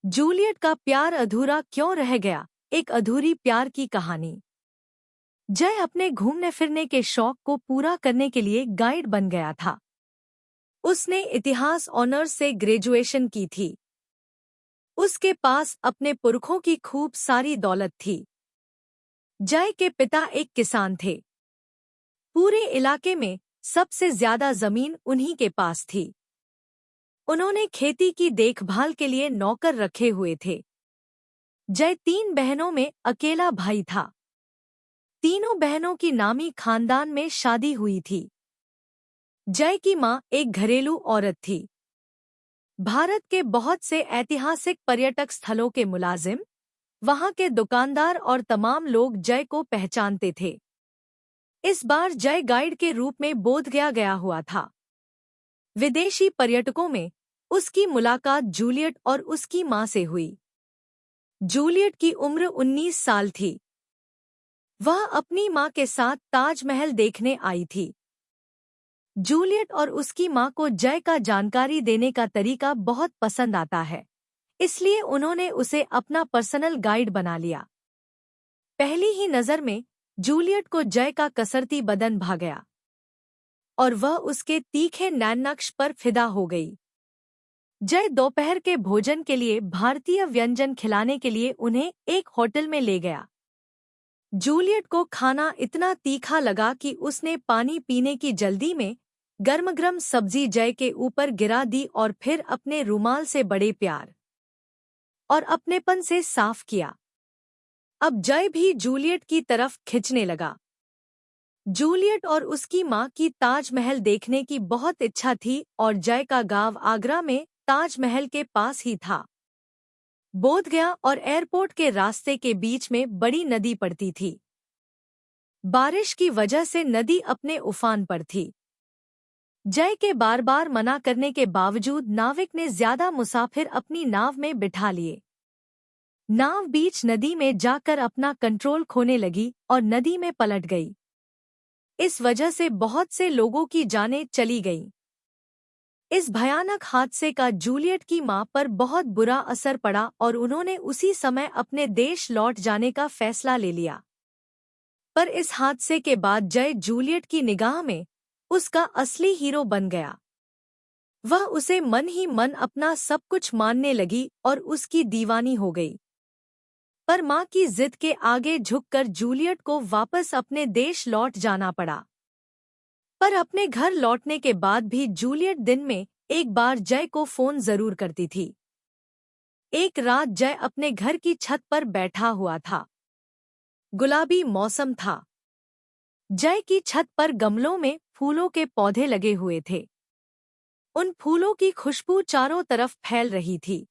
Juliet का प्यार अधूरा क्यों रह गया? एक अधूरी प्यार की कहानी। जय अपने घूमने फिरने के शौक को पूरा करने के लिए गाइड बन गया था। उसने इतिहास ऑनर्स से ग्रेजुएशन की थी। उसके पास अपने पुरखों की खूब सारी दौलत थी। जय के पिता एक किसान थे। पूरे इलाके में सबसे ज्यादा जमीन उन्हीं के पास थी। उन्होंने खेती की देखभाल के लिए नौकर रखे हुए थे। जय 3 बहनों में अकेला भाई था। तीनों बहनों की नामी खानदान में शादी हुई थी। जय की मां एक घरेलू औरत थी। भारत के बहुत से ऐतिहासिक पर्यटक स्थलों के मुलाजिम, वहां के दुकानदार और तमाम लोग जय को पहचानते थे। इस बार जय गाइड के रूप में बोधगया गया हुआ था। विदेशी पर्यटकों में उसकी मुलाकात जूलियट और उसकी मां से हुई। जूलियट की उम्र 19 साल थी। वह अपनी मां के साथ ताजमहल देखने आई थी। जूलियट और उसकी मां को जय का जानकारी देने का तरीका बहुत पसंद आता है, इसलिए उन्होंने उसे अपना पर्सनल गाइड बना लिया। पहली ही नजर में जूलियट को जय का कसरती बदन भा गया और वह उसके तीखे नैन-नक्श पर फिदा हो गई। जय दोपहर के भोजन के लिए भारतीय व्यंजन खिलाने के लिए उन्हें एक होटल में ले गया। जूलियट को खाना इतना तीखा लगा कि उसने पानी पीने की जल्दी में गर्म-गर्म सब्जी जय के ऊपर गिरा दी और फिर अपने रुमाल से बड़े प्यार और अपनेपन से साफ किया। अब जय भी जूलियट की तरफ खिंचने लगा। जूलियट और उसकी मां की ताजमहल देखने की बहुत इच्छा थी और जय का गांव आगरा में ताजमहल के पास ही था। बोधगया और एयरपोर्ट के रास्ते के बीच में बड़ी नदी पड़ती थी। बारिश की वजह से नदी अपने उफान पर थी। जय के बार बार मना करने के बावजूद नाविक ने ज्यादा मुसाफिर अपनी नाव में बिठा लिए। नाव बीच नदी में जाकर अपना कंट्रोल खोने लगी और नदी में पलट गई। इस वजह से बहुत से लोगों की जानें चली गईं। इस भयानक हादसे का जूलियट की मां पर बहुत बुरा असर पड़ा और उन्होंने उसी समय अपने देश लौट जाने का फैसला ले लिया। पर इस हादसे के बाद जय जूलियट की निगाह में उसका असली हीरो बन गया। वह उसे मन ही मन अपना सब कुछ मानने लगी और उसकी दीवानी हो गई। पर मां की जिद के आगे झुककर जूलियट को वापस अपने देश लौट जाना पड़ा। पर अपने घर लौटने के बाद भी जूलियट दिन में एक बार जय को फोन जरूर करती थी। एक रात जय अपने घर की छत पर बैठा हुआ था। गुलाबी मौसम था। जय की छत पर गमलों में फूलों के पौधे लगे हुए थे। उन फूलों की खुशबू चारों तरफ फैल रही थी।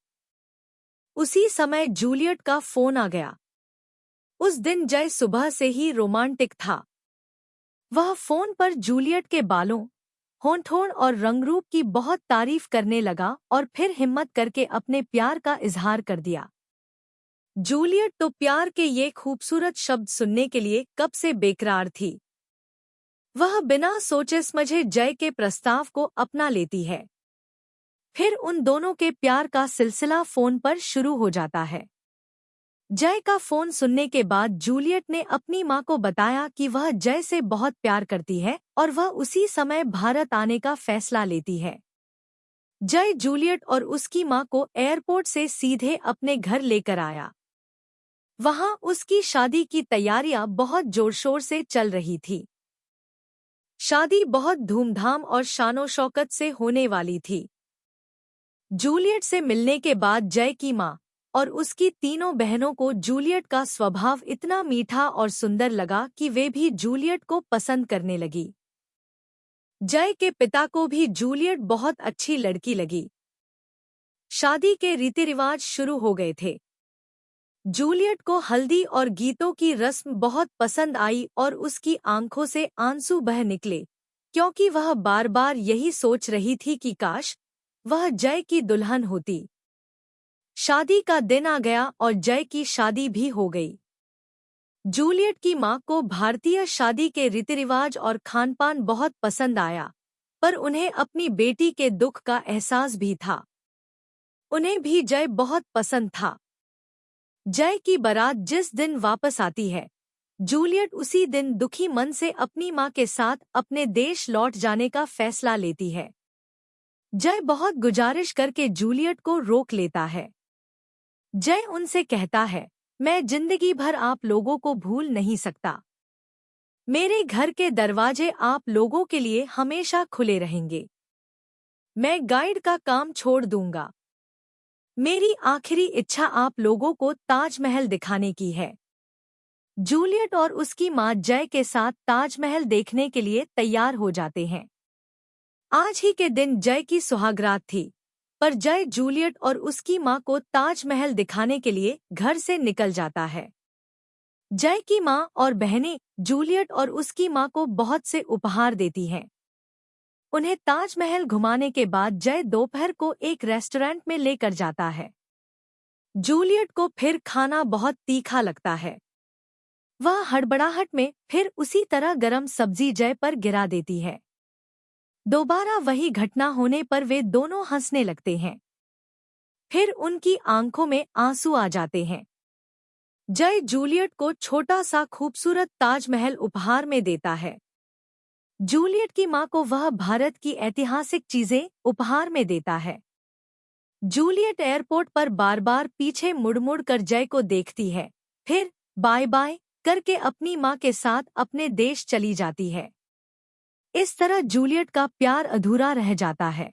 उसी समय जूलियट का फोन आ गया। उस दिन जय सुबह से ही रोमांटिक था। वह फोन पर जूलियट के बालों, होंठ और रंगरूप की बहुत तारीफ करने लगा और फिर हिम्मत करके अपने प्यार का इजहार कर दिया। जूलियट तो प्यार के ये खूबसूरत शब्द सुनने के लिए कब से बेकरार थी। वह बिना सोचे समझे जय के प्रस्ताव को अपना लेती है। फिर उन दोनों के प्यार का सिलसिला फोन पर शुरू हो जाता है। जय का फोन सुनने के बाद जूलियट ने अपनी मां को बताया कि वह जय से बहुत प्यार करती है और वह उसी समय भारत आने का फैसला लेती है। जय जूलियट और उसकी मां को एयरपोर्ट से सीधे अपने घर लेकर आया। वहां उसकी शादी की तैयारियां बहुत जोर-शोर से चल रही थी। शादी बहुत धूमधाम और शानो शौकत से होने वाली थी। जूलियट से मिलने के बाद जय की मां और उसकी तीनों बहनों को जूलियट का स्वभाव इतना मीठा और सुंदर लगा कि वे भी जूलियट को पसंद करने लगी। जय के पिता को भी जूलियट बहुत अच्छी लड़की लगी। शादी के रीति रिवाज शुरू हो गए थे। जूलियट को हल्दी और गीतों की रस्म बहुत पसंद आई और उसकी आंखों से आंसू बह निकले, क्योंकि वह बार बार यही सोच रही थी कि काश वह जय की दुल्हन होती। शादी का दिन आ गया और जय की शादी भी हो गई। जूलियट की मां को भारतीय शादी के रीति रिवाज और खानपान बहुत पसंद आया, पर उन्हें अपनी बेटी के दुख का एहसास भी था। उन्हें भी जय बहुत पसंद था। जय की बारात जिस दिन वापस आती है, जूलियट उसी दिन दुखी मन से अपनी माँ के साथ अपने देश लौट जाने का फैसला लेती है। जय बहुत गुजारिश करके जूलियट को रोक लेता है। जय उनसे कहता है, मैं जिंदगी भर आप लोगों को भूल नहीं सकता। मेरे घर के दरवाजे आप लोगों के लिए हमेशा खुले रहेंगे। मैं गाइड का काम छोड़ दूंगा। मेरी आखिरी इच्छा आप लोगों को ताजमहल दिखाने की है। जूलियट और उसकी माँ जय के साथ ताजमहल देखने के लिए तैयार हो जाते हैं। आज ही के दिन जय की सुहागरात थी, पर जय जूलियट और उसकी माँ को ताजमहल दिखाने के लिए घर से निकल जाता है। जय की माँ और बहनें जूलियट और उसकी माँ को बहुत से उपहार देती हैं। उन्हें ताजमहल घुमाने के बाद जय दोपहर को एक रेस्टोरेंट में लेकर जाता है। जूलियट को फिर खाना बहुत तीखा लगता है। वह हड़बड़ाहट में फिर उसी तरह गरम सब्जी जय पर गिरा देती है। दोबारा वही घटना होने पर वे दोनों हंसने लगते हैं। फिर उनकी आंखों में आंसू आ जाते हैं। जय जूलियट को छोटा सा खूबसूरत ताजमहल उपहार में देता है। जूलियट की माँ को वह भारत की ऐतिहासिक चीजें उपहार में देता है। जूलियट एयरपोर्ट पर बार बार पीछे मुड़ कर जय को देखती है, फिर बाय बाय करके अपनी माँ के साथ अपने देश चली जाती है। इस तरह जूलियट का प्यार अधूरा रह जाता है।